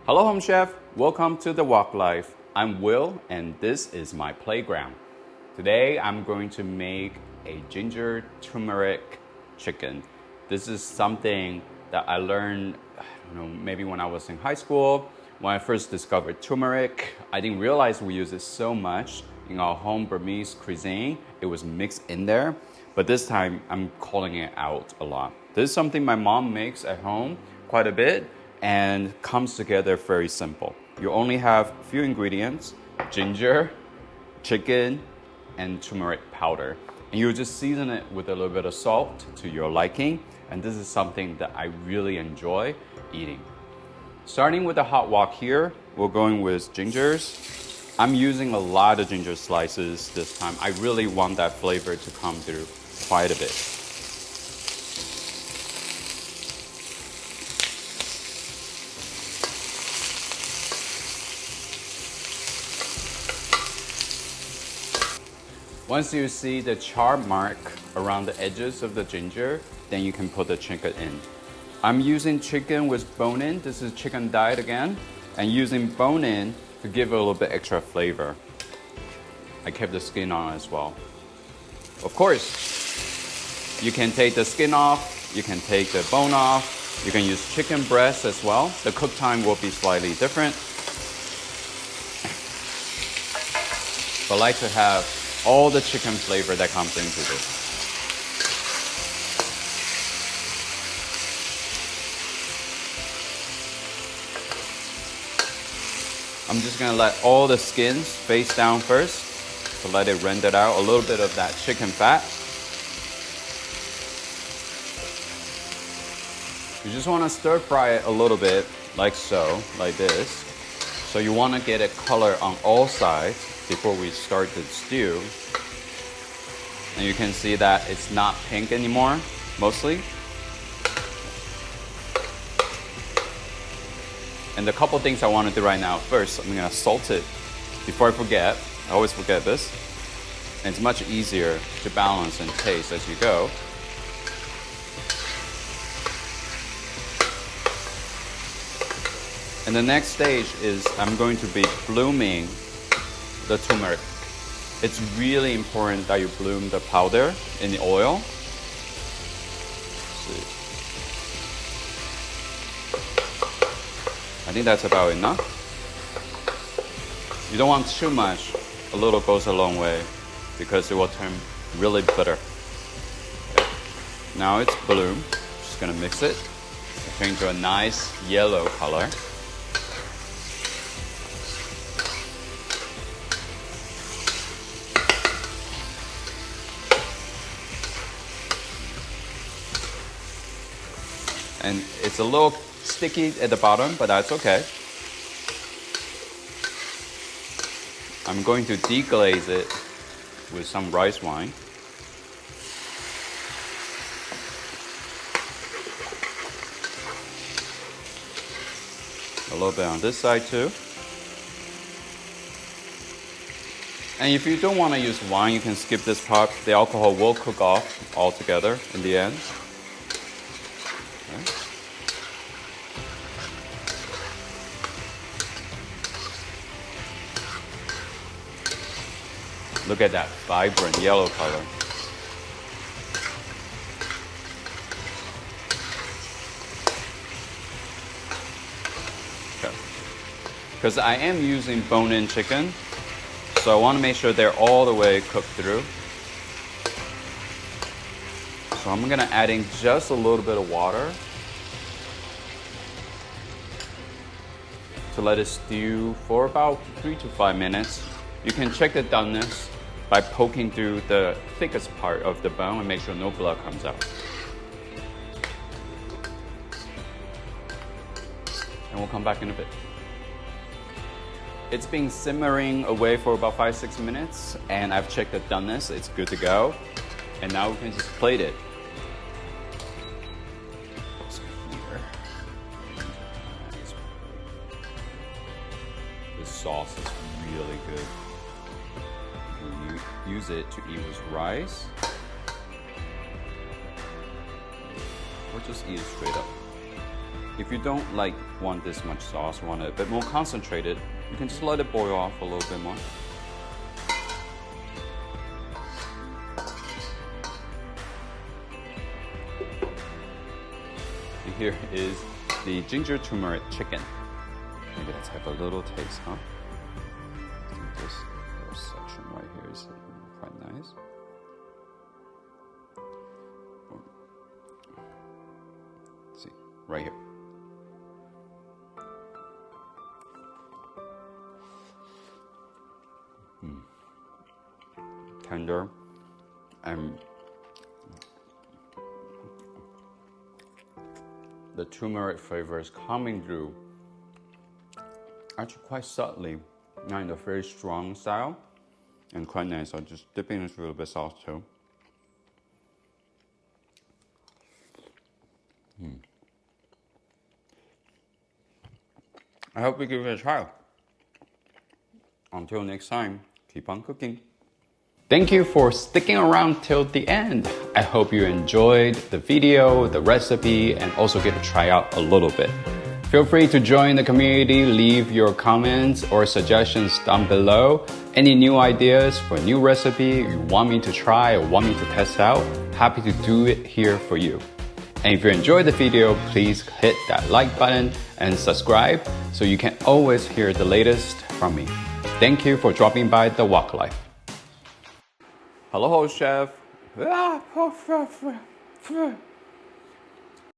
Hello Home Chef, welcome to The Walk Life. I'm Will and this is my playground. Today I'm going to make a ginger turmeric chicken. This is something that I learned, maybe when I was in high school. When I first discovered turmeric, I didn't realize we use it so much in our home Burmese cuisine. It was mixed in there, but this time I'm calling it out a lot. This is something my mom makes at home quite a bit and comes together very simple. You only have a few ingredients: ginger, chicken, and turmeric powder. And you just season it with a little bit of salt to your liking. And this is something that I really enjoy eating. Starting with the hot wok here, we're going with gingers. I'm using a lot of ginger slices this time. I really want that flavor to come through quite a bit. Once you see the char mark around the edges of the ginger, then you can put the chicken in. I'm using chicken with bone-in. This is chicken diet again, and using bone-in to give it a little bit extra flavor. I kept the skin on as well. Of course, you can take the skin off, you can take the bone off, you can use chicken breast as well. The cook time will be slightly different. But I like to have all the chicken flavor that comes into this. I'm just gonna let all the skins face down first to let it render out a little bit of that chicken fat. You just wanna stir fry it a little bit, like so, like this. So you wanna get a color on all sides before we start the stew. And you can see that it's not pink anymore, mostly. And the couple things I want to do right now, first, I'm gonna salt it. Before I forget, I always forget this. And it's much easier to balance and taste as you go. And the next stage is I'm going to be blooming the turmeric. It's really important that you bloom the powder in the oil. I think that's about enough. You don't want too much. A little goes a long way because it will turn really bitter. Okay. Now it's bloomed. Just gonna mix it. Turn to a nice yellow color. And it's a little sticky at the bottom, but that's okay. I'm going to deglaze it with some rice wine. A little bit on this side too. And if you don't want to use wine, you can skip this part. The alcohol will cook off altogether in the end. Okay. Look at that vibrant yellow color. Okay. Because I am using bone-in chicken, so I want to make sure they're all the way cooked through. So I'm going to add in just a little bit of water to let it stew for about 3 to 5 minutes. You can check the doneness by poking through the thickest part of the bone and make sure no blood comes out. And we'll come back in a bit. It's been simmering away for about 5-6 minutes, and I've checked the doneness. It's good to go. And now we can just plate it. This sauce is really good. You use it to eat with rice, or just eat it straight up. If you don't want this much sauce, want it a bit more concentrated, you can just let it boil off a little bit more. And here is the ginger turmeric chicken. Maybe let's have a little taste, huh? I think this little section right here is quite nice. Let's see, right here. Tender and the turmeric flavor is coming through actually quite subtly, not in a very strong style, and quite nice. I'll just dip in a little bit of sauce too. I hope you give it a try. Until next time, keep on cooking. Thank you for sticking around till the end. I hope you enjoyed the video, the recipe, and also get to try out a little bit. Feel free to join the community, leave your comments or suggestions down below. Any new ideas for a new recipe you want me to try or want me to test out, happy to do it here for you. And if you enjoyed the video, please hit that like button and subscribe so you can always hear the latest from me. Thank you for dropping by The Wok Life. Hello, chef.